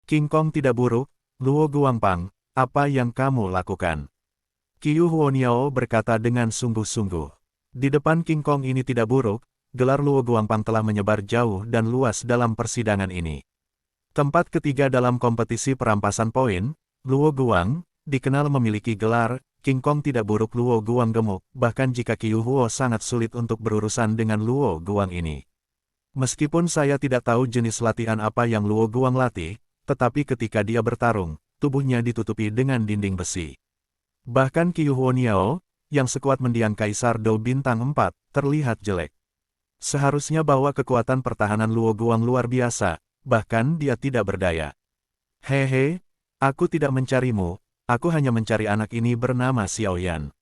King Kong tidak buruk, Luo Guangpang, apa yang kamu lakukan? Qiu Huoniao berkata dengan sungguh-sungguh. Di depan King Kong ini tidak buruk, gelar Luo Guangpang telah menyebar jauh dan luas dalam persidangan ini. Tempat ketiga dalam kompetisi perampasan poin, Luo Guang, dikenal memiliki gelar, King Kong tidak buruk Luo Guang gemuk, bahkan jika Qiu Huo sangat sulit untuk berurusan dengan Luo Guang ini. Meskipun saya tidak tahu jenis latihan apa yang Luo Guang latih, tetapi ketika dia bertarung, tubuhnya ditutupi dengan dinding besi. Bahkan Qiu Huoniao, yang sekuat mendiang Kaisar Dou Bintang 4, terlihat jelek. Seharusnya bahwa kekuatan pertahanan Luo Guang luar biasa, bahkan dia tidak berdaya. Hehe, aku tidak mencarimu, aku hanya mencari anak ini bernama Xiaoyan.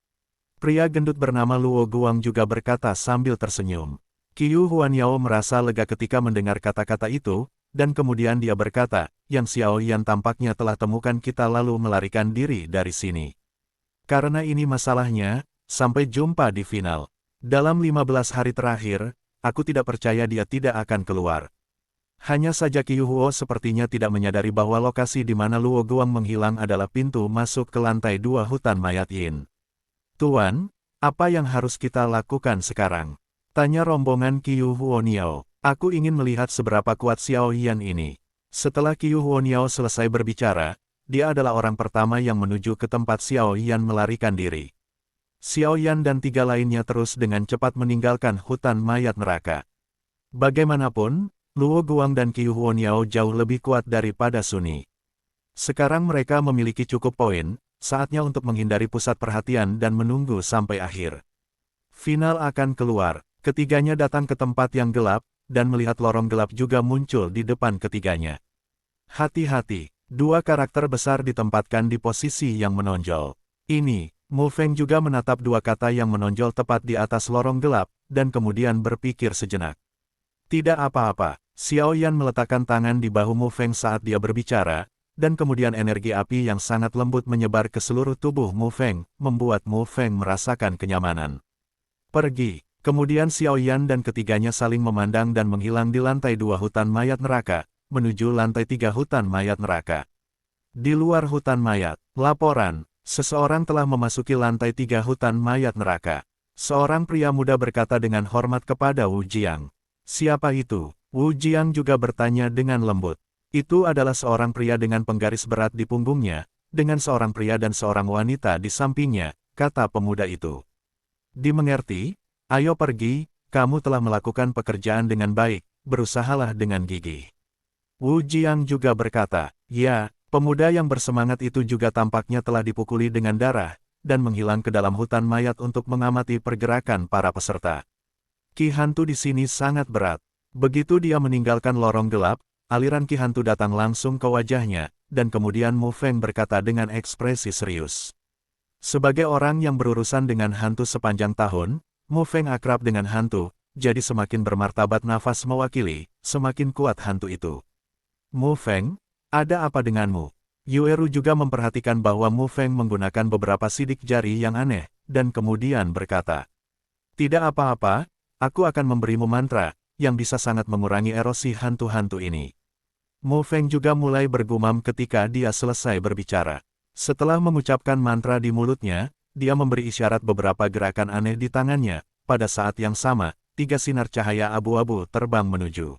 Pria gendut bernama Luo Guang juga berkata sambil tersenyum. Qiu Huoniao merasa lega ketika mendengar kata-kata itu, dan kemudian dia berkata, Yang Xiaoyan tampaknya telah temukan kita lalu melarikan diri dari sini. Karena ini masalahnya, sampai jumpa di final. Dalam 15 hari terakhir, aku tidak percaya dia tidak akan keluar. Hanya saja Qiu Huo sepertinya tidak menyadari bahwa lokasi di mana Luo Guang menghilang adalah pintu masuk ke lantai 2 hutan mayat Yin. Tuan, apa yang harus kita lakukan sekarang? Tanya rombongan Qiu Huoniao. Aku ingin melihat seberapa kuat Xiaoyan ini. Setelah Qiu Huoniao selesai berbicara, dia adalah orang pertama yang menuju ke tempat Xiaoyan melarikan diri. Xiaoyan dan 3 lainnya terus dengan cepat meninggalkan hutan mayat neraka. Bagaimanapun, Luo Guang dan Qiu Huoniao jauh lebih kuat daripada Sunyi. Sekarang mereka memiliki cukup poin, saatnya untuk menghindari pusat perhatian dan menunggu sampai akhir. Final akan keluar, ketiganya datang ke tempat yang gelap, dan melihat lorong gelap juga muncul di depan ketiganya. Hati-hati, 2 karakter besar ditempatkan di posisi yang menonjol. Ini, Mu Feng juga menatap 2 kata yang menonjol tepat di atas lorong gelap, dan kemudian berpikir sejenak. Tidak apa-apa, Xiaoyan meletakkan tangan di bahu Mu Feng saat dia berbicara, dan kemudian energi api yang sangat lembut menyebar ke seluruh tubuh Mu Feng, membuat Mu Feng merasakan kenyamanan. Pergi. Kemudian Xiaoyan dan ketiganya saling memandang dan menghilang di lantai 2 hutan mayat neraka, menuju lantai 3 hutan mayat neraka. Di luar hutan mayat, laporan, seseorang telah memasuki lantai 3 hutan mayat neraka. Seorang pria muda berkata dengan hormat kepada Wu Jiang. Siapa itu? Wu Jiang juga bertanya dengan lembut. Itu adalah seorang pria dengan penggaris berat di punggungnya, dengan seorang pria dan seorang wanita di sampingnya, kata pemuda itu. Dimengerti? Ayo pergi, kamu telah melakukan pekerjaan dengan baik, berusahalah dengan gigih. Wu Jiang juga berkata, ya, pemuda yang bersemangat itu juga tampaknya telah dipukuli dengan darah, dan menghilang ke dalam hutan mayat untuk mengamati pergerakan para peserta. Ki hantu di sini sangat berat. Begitu dia meninggalkan lorong gelap, aliran ki hantu datang langsung ke wajahnya, dan kemudian Mu Feng berkata dengan ekspresi serius. Sebagai orang yang berurusan dengan hantu sepanjang tahun, Mu Feng akrab dengan hantu, jadi semakin bermartabat nafas mewakili, semakin kuat hantu itu. Mu Feng, ada apa denganmu? Yueru juga memperhatikan bahwa Mu Feng menggunakan beberapa sidik jari yang aneh, dan kemudian berkata, tidak apa-apa, aku akan memberimu mantra, yang bisa sangat mengurangi erosi hantu-hantu ini. Mu Feng juga mulai bergumam ketika dia selesai berbicara. Setelah mengucapkan mantra di mulutnya, dia memberi isyarat beberapa gerakan aneh di tangannya. Pada saat yang sama, 3 sinar cahaya abu-abu terbang menuju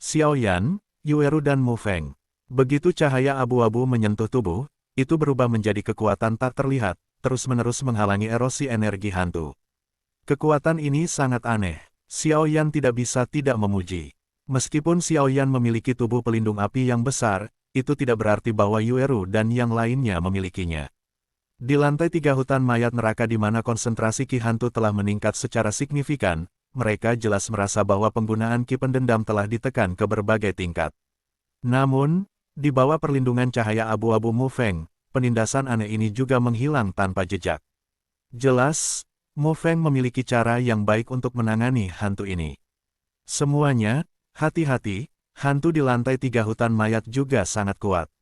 Xiaoyan, Yueru dan Mu Feng. Begitu cahaya abu-abu menyentuh tubuh, itu berubah menjadi kekuatan tak terlihat, terus-menerus menghalangi erosi energi hantu. Kekuatan ini sangat aneh. Xiaoyan tidak bisa tidak memuji. Meskipun Xiaoyan memiliki tubuh pelindung api yang besar, itu tidak berarti bahwa Yueru dan yang lainnya memilikinya. Di lantai 3 hutan mayat neraka di mana konsentrasi ki hantu telah meningkat secara signifikan, mereka jelas merasa bahwa penggunaan ki pendendam telah ditekan ke berbagai tingkat. Namun, di bawah perlindungan cahaya abu-abu Mu Feng, penindasan aneh ini juga menghilang tanpa jejak. Jelas, Mu Feng memiliki cara yang baik untuk menangani hantu ini. Semuanya, hati-hati, hantu di lantai 3 hutan mayat juga sangat kuat.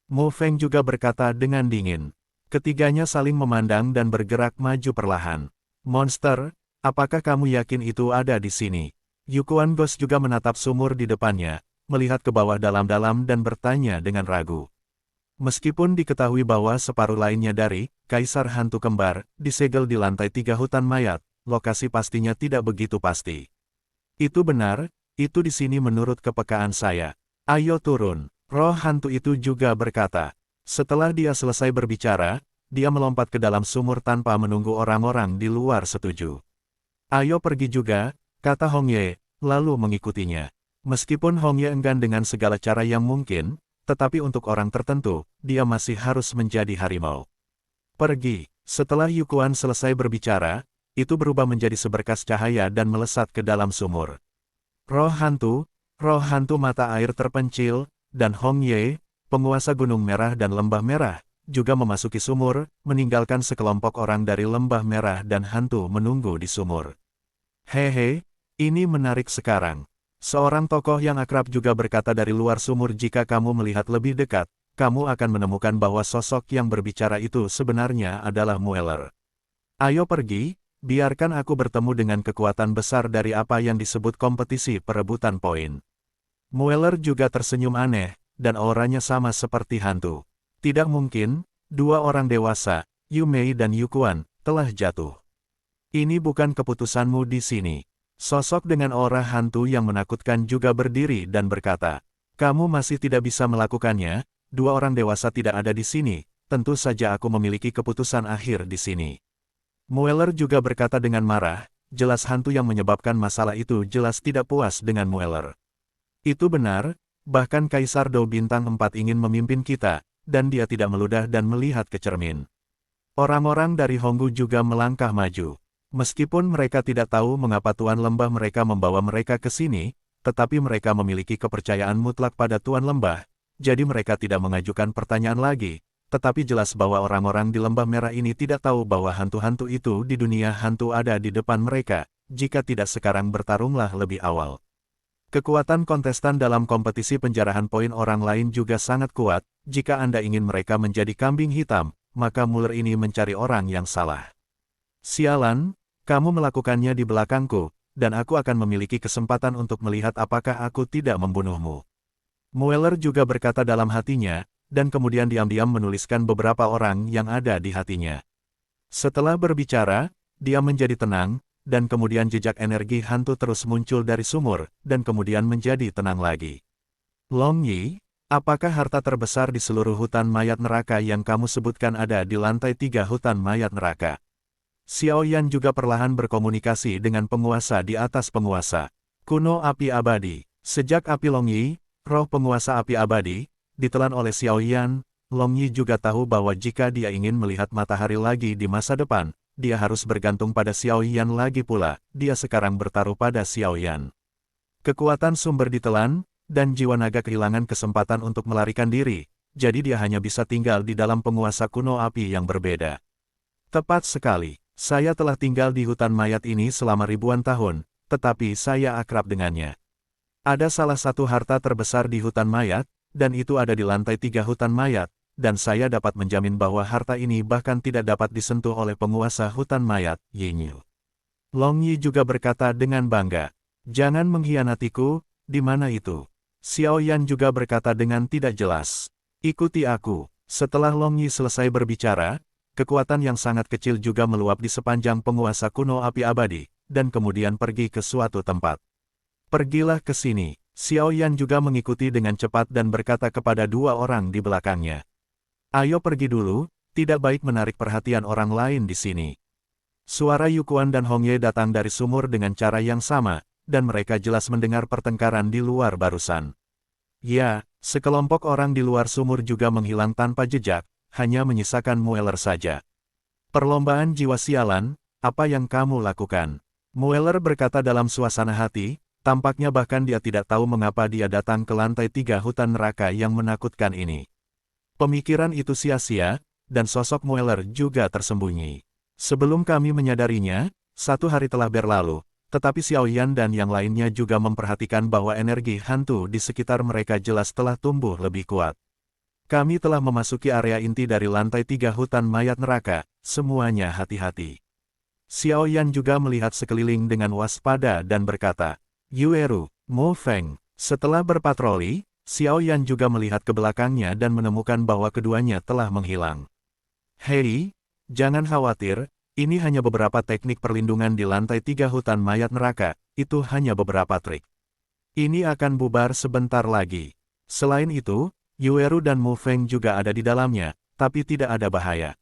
Mu Feng juga berkata dengan dingin. Ketiganya saling memandang dan bergerak maju perlahan. Monster, apakah kamu yakin itu ada di sini? Yukuan Ghost juga menatap sumur di depannya, melihat ke bawah dalam-dalam dan bertanya dengan ragu. Meskipun diketahui bahwa separuh lainnya dari Kaisar Hantu Kembar disegel di lantai 3 hutan mayat, lokasi pastinya tidak begitu pasti. Itu benar, itu di sini menurut kepekaan saya. Ayo turun. Roh hantu itu juga berkata. Setelah dia selesai berbicara, dia melompat ke dalam sumur tanpa menunggu orang-orang di luar setuju. Ayo pergi juga, kata Hong Ye, lalu mengikutinya. Meskipun Hong Ye enggan dengan segala cara yang mungkin, tetapi untuk orang tertentu, dia masih harus menjadi harimau. Pergi. Setelah Yukuan selesai berbicara, itu berubah menjadi seberkas cahaya dan melesat ke dalam sumur. Roh hantu mata air terpencil, dan Hong Ye, penguasa Gunung Merah dan Lembah Merah, juga memasuki sumur, meninggalkan sekelompok orang dari Lembah Merah dan hantu menunggu di sumur. Hehe, ini menarik sekarang. Seorang tokoh yang akrab juga berkata dari luar sumur, jika kamu melihat lebih dekat, kamu akan menemukan bahwa sosok yang berbicara itu sebenarnya adalah Mueller. Ayo pergi, biarkan aku bertemu dengan kekuatan besar dari apa yang disebut kompetisi perebutan poin. Mueller juga tersenyum aneh, dan auranya sama seperti hantu. Tidak mungkin, dua orang dewasa, Yu Mei dan Yukuan, telah jatuh. Ini bukan keputusanmu di sini. Sosok dengan aura hantu yang menakutkan juga berdiri dan berkata, kamu masih tidak bisa melakukannya, dua orang dewasa tidak ada di sini, tentu saja aku memiliki keputusan akhir di sini. Mueller juga berkata dengan marah, jelas hantu yang menyebabkan masalah itu jelas tidak puas dengan Mueller. Itu benar, bahkan Kaisar Dou Bintang 4 ingin memimpin kita, dan dia tidak meludah dan melihat ke cermin. Orang-orang dari Honggu juga melangkah maju. Meskipun mereka tidak tahu mengapa Tuan Lembah mereka membawa mereka ke sini, tetapi mereka memiliki kepercayaan mutlak pada Tuan Lembah, jadi mereka tidak mengajukan pertanyaan lagi, tetapi jelas bahwa orang-orang di Lembah Merah ini tidak tahu bahwa hantu-hantu itu di dunia hantu ada di depan mereka, jika tidak sekarang bertarunglah lebih awal. Kekuatan kontestan dalam kompetisi penjarahan poin orang lain juga sangat kuat, jika Anda ingin mereka menjadi kambing hitam, maka Mueller ini mencari orang yang salah. Sialan, kamu melakukannya di belakangku, dan aku akan memiliki kesempatan untuk melihat apakah aku tidak membunuhmu. Mueller juga berkata dalam hatinya, dan kemudian diam-diam menuliskan beberapa orang yang ada di hatinya. Setelah berbicara, dia menjadi tenang, dan kemudian jejak energi hantu terus muncul dari sumur, dan kemudian menjadi tenang lagi. Long Yi, apakah harta terbesar di seluruh hutan mayat neraka yang kamu sebutkan ada di lantai 3 hutan mayat neraka? Xiao Yan juga perlahan berkomunikasi dengan penguasa di atas penguasa. Kuno api abadi. Sejak api Long Yi, roh penguasa api abadi, ditelan oleh Xiao Yan, Long Yi juga tahu bahwa jika dia ingin melihat matahari lagi di masa depan, dia harus bergantung pada Xiao Yan lagi pula, dia sekarang bertaruh pada Xiao Yan. Kekuatan sumber ditelan, dan jiwa naga kehilangan kesempatan untuk melarikan diri, jadi dia hanya bisa tinggal di dalam penguasa kuno api yang berbeda. Tepat sekali, saya telah tinggal di hutan mayat ini selama ribuan tahun, tetapi saya akrab dengannya. Ada salah satu harta terbesar di hutan mayat, dan itu ada di lantai 3 hutan mayat, dan saya dapat menjamin bahwa harta ini bahkan tidak dapat disentuh oleh penguasa hutan mayat, Yinyu. Long Yi juga berkata dengan bangga, jangan mengkhianatiku, di mana itu? Xiao Yan juga berkata dengan tidak jelas, ikuti aku. Setelah Long Yi selesai berbicara, kekuatan yang sangat kecil juga meluap di sepanjang penguasa kuno api abadi, dan kemudian pergi ke suatu tempat. Pergilah ke sini. Xiao Yan juga mengikuti dengan cepat dan berkata kepada dua orang di belakangnya. Ayo pergi dulu, tidak baik menarik perhatian orang lain di sini. Suara Yukuan dan Hong Ye datang dari sumur dengan cara yang sama, dan mereka jelas mendengar pertengkaran di luar barusan. Ya, sekelompok orang di luar sumur juga menghilang tanpa jejak, hanya menyisakan Mueller saja. Perlombaan jiwa sialan, apa yang kamu lakukan? Mueller berkata dalam suasana hati, tampaknya bahkan dia tidak tahu mengapa dia datang ke lantai 3 hutan neraka yang menakutkan ini. Pemikiran itu sia-sia, dan sosok Mueller juga tersembunyi. Sebelum kami menyadarinya, 1 hari telah berlalu, tetapi Xiao Yan dan yang lainnya juga memperhatikan bahwa energi hantu di sekitar mereka jelas telah tumbuh lebih kuat. Kami telah memasuki area inti dari lantai 3 hutan mayat neraka, semuanya hati-hati. Xiao Yan juga melihat sekeliling dengan waspada dan berkata, Yueru, Mo Feng, Setelah berpatroli, Xiao Yan juga melihat ke belakangnya dan menemukan bahwa keduanya telah menghilang. Hei, jangan khawatir, ini hanya beberapa teknik perlindungan di lantai 3 hutan mayat neraka, itu hanya beberapa trik. Ini akan bubar sebentar lagi. Selain itu, Yueru dan Mu Feng juga ada di dalamnya, tapi tidak ada bahaya.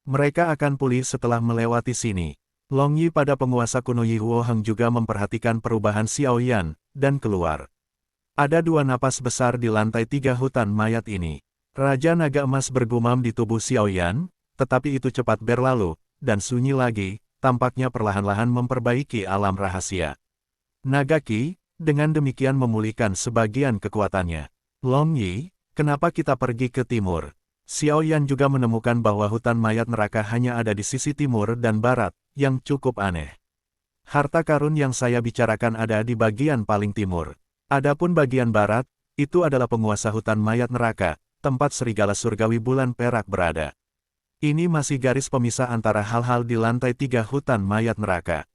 Mereka akan pulih setelah melewati sini. Long Yi pada penguasa kuno Yi Huo Heng juga memperhatikan perubahan Xiao Yan, dan keluar. Ada dua napas besar di lantai 3 hutan mayat ini. Raja Naga Emas bergumam di tubuh Xiao Yan, tetapi itu cepat berlalu, dan sunyi lagi, tampaknya perlahan-lahan memperbaiki alam rahasia. Naga Qi, dengan demikian memulihkan sebagian kekuatannya. Long Yi, kenapa kita pergi ke timur? Xiao Yan juga menemukan bahwa hutan mayat neraka hanya ada di sisi timur dan barat, yang cukup aneh. Harta karun yang saya bicarakan ada di bagian paling timur. Adapun bagian barat, itu adalah penguasa hutan mayat neraka, tempat serigala surgawi bulan perak berada. Ini masih garis pemisah antara hal-hal di lantai 3 hutan mayat neraka.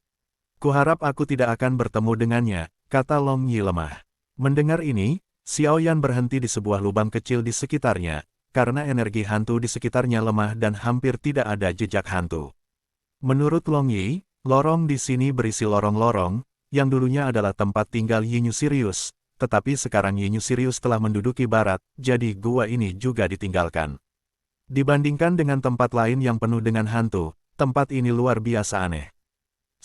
Kuharap aku tidak akan bertemu dengannya, kata Long Yi lemah. Mendengar ini, Xiao Yan berhenti di sebuah lubang kecil di sekitarnya, karena energi hantu di sekitarnya lemah dan hampir tidak ada jejak hantu. Menurut Long Yi, lorong di sini berisi lorong-lorong, yang dulunya adalah tempat tinggal Yinyu Sirius, tetapi sekarang Yinyu Sirius telah menduduki barat, jadi gua ini juga ditinggalkan. Dibandingkan dengan tempat lain yang penuh dengan hantu, tempat ini luar biasa aneh.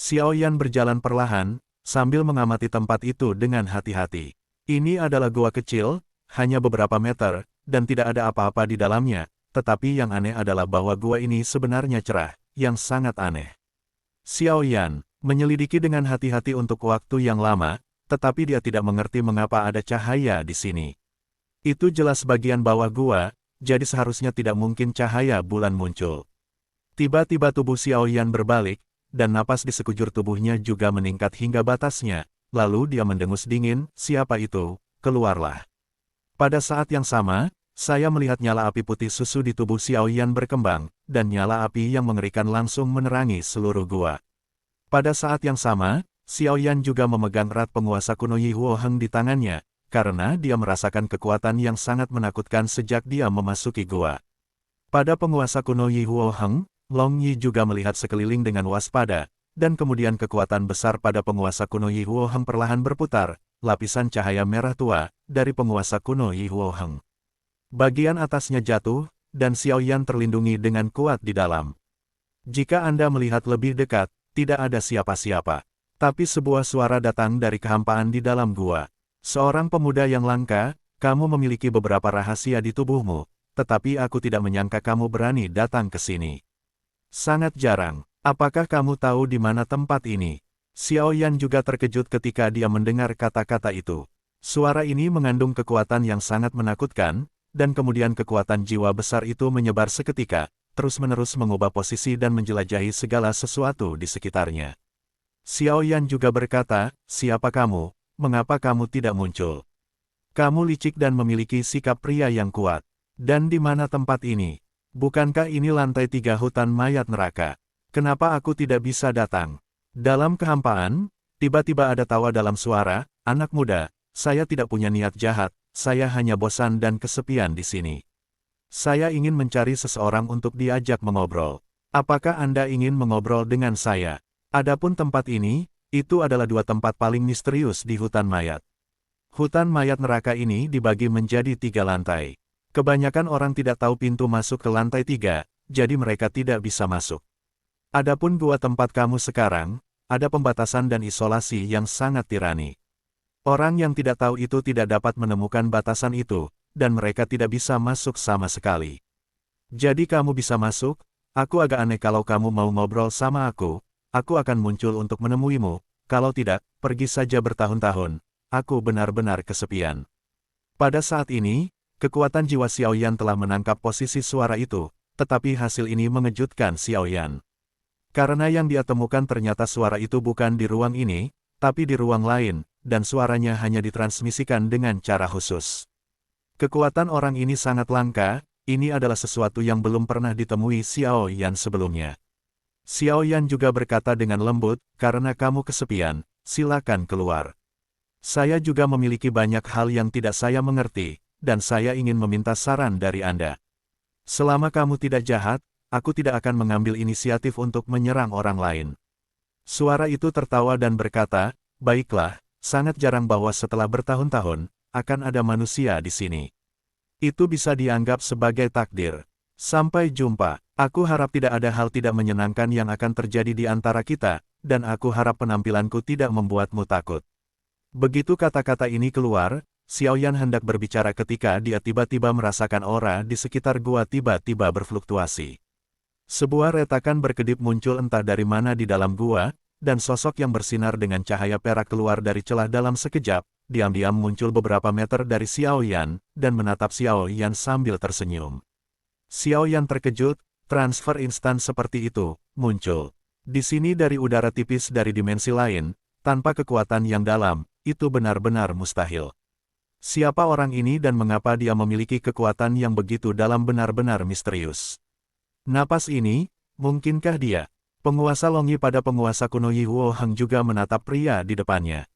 Xiao Yan berjalan perlahan, sambil mengamati tempat itu dengan hati-hati. Ini adalah gua kecil, hanya beberapa meter, dan tidak ada apa-apa di dalamnya, tetapi yang aneh adalah bahwa gua ini sebenarnya cerah, yang sangat aneh. Xiao Yan menyelidiki dengan hati-hati untuk waktu yang lama, tetapi dia tidak mengerti mengapa ada cahaya di sini. Itu jelas bagian bawah gua, jadi seharusnya tidak mungkin cahaya bulan muncul. Tiba-tiba tubuh Xiao Yan berbalik, dan napas di sekujur tubuhnya juga meningkat hingga batasnya, lalu dia mendengus dingin, siapa itu, keluarlah. Pada saat yang sama, saya melihat nyala api putih susu di tubuh Xiao Yan berkembang, dan nyala api yang mengerikan langsung menerangi seluruh gua. Pada saat yang sama, Xiao Yan juga memegang erat penguasa kuno Yi Huo Heng di tangannya, karena dia merasakan kekuatan yang sangat menakutkan sejak dia memasuki gua. Pada penguasa kuno Yi Huo Heng, Long Yi juga melihat sekeliling dengan waspada, dan kemudian kekuatan besar pada penguasa kuno Yi Huo Heng perlahan berputar, lapisan cahaya merah tua, dari penguasa kuno Yi Huo Heng. Bagian atasnya jatuh, dan Xiao Yan terlindungi dengan kuat di dalam. Jika Anda melihat lebih dekat, tidak ada siapa-siapa. Tapi sebuah suara datang dari kehampaan di dalam gua. Seorang pemuda yang langka, kamu memiliki beberapa rahasia di tubuhmu, tetapi aku tidak menyangka kamu berani datang ke sini. Sangat jarang. Apakah kamu tahu di mana tempat ini? Xiao Yan juga terkejut ketika dia mendengar kata-kata itu. Suara ini mengandung kekuatan yang sangat menakutkan, dan kemudian kekuatan jiwa besar itu menyebar seketika, terus-menerus mengubah posisi dan menjelajahi segala sesuatu di sekitarnya. Xiao Yan juga berkata, siapa kamu, mengapa kamu tidak muncul? Kamu licik dan memiliki sikap pria yang kuat. Dan di mana tempat ini? Bukankah ini lantai 3 hutan mayat neraka? Kenapa aku tidak bisa datang? Dalam kehampaan, tiba-tiba ada tawa dalam suara, anak muda, saya tidak punya niat jahat, saya hanya bosan dan kesepian di sini. Saya ingin mencari seseorang untuk diajak mengobrol. Apakah Anda ingin mengobrol dengan saya? Adapun tempat ini, itu adalah dua tempat paling misterius di hutan mayat. Hutan mayat neraka ini dibagi menjadi 3 lantai. Kebanyakan orang tidak tahu pintu masuk ke lantai 3, jadi mereka tidak bisa masuk. Adapun gua tempat kamu sekarang, ada pembatasan dan isolasi yang sangat tirani. Orang yang tidak tahu itu tidak dapat menemukan batasan itu, dan mereka tidak bisa masuk sama sekali. Jadi kamu bisa masuk, aku agak aneh kalau kamu mau ngobrol sama aku akan muncul untuk menemuimu, kalau tidak, pergi saja bertahun-tahun, aku benar-benar kesepian. Pada saat ini, kekuatan jiwa Xiao Yan telah menangkap posisi suara itu, tetapi hasil ini mengejutkan Xiao Yan. Karena yang dia temukan ternyata suara itu bukan di ruang ini, tapi di ruang lain, dan suaranya hanya ditransmisikan dengan cara khusus. Kekuatan orang ini sangat langka, ini adalah sesuatu yang belum pernah ditemui Xiao Yan sebelumnya. Xiao Yan juga berkata dengan lembut, karena kamu kesepian, silakan keluar. Saya juga memiliki banyak hal yang tidak saya mengerti, dan saya ingin meminta saran dari Anda. Selama kamu tidak jahat, aku tidak akan mengambil inisiatif untuk menyerang orang lain. Suara itu tertawa dan berkata, baiklah, sangat jarang bahwa setelah bertahun-tahun, akan ada manusia di sini. Itu bisa dianggap sebagai takdir. Sampai jumpa. Aku harap tidak ada hal tidak menyenangkan yang akan terjadi di antara kita, dan aku harap penampilanku tidak membuatmu takut. Begitu kata-kata ini keluar, Xiaoyan hendak berbicara ketika dia tiba-tiba merasakan aura di sekitar gua tiba-tiba berfluktuasi. Sebuah retakan berkedip muncul entah dari mana di dalam gua, dan sosok yang bersinar dengan cahaya perak keluar dari celah dalam sekejap, diam-diam muncul beberapa meter dari Xiaoyan, dan menatap Xiaoyan sambil tersenyum. Xiaoyan terkejut, transfer instan seperti itu, muncul. Di sini dari udara tipis dari dimensi lain, tanpa kekuatan yang dalam, itu benar-benar mustahil. Siapa orang ini dan mengapa dia memiliki kekuatan yang begitu dalam benar-benar misterius. Napas ini, mungkinkah dia? Penguasa Longi pada penguasa kuno Yi Huo Heng juga menatap pria di depannya.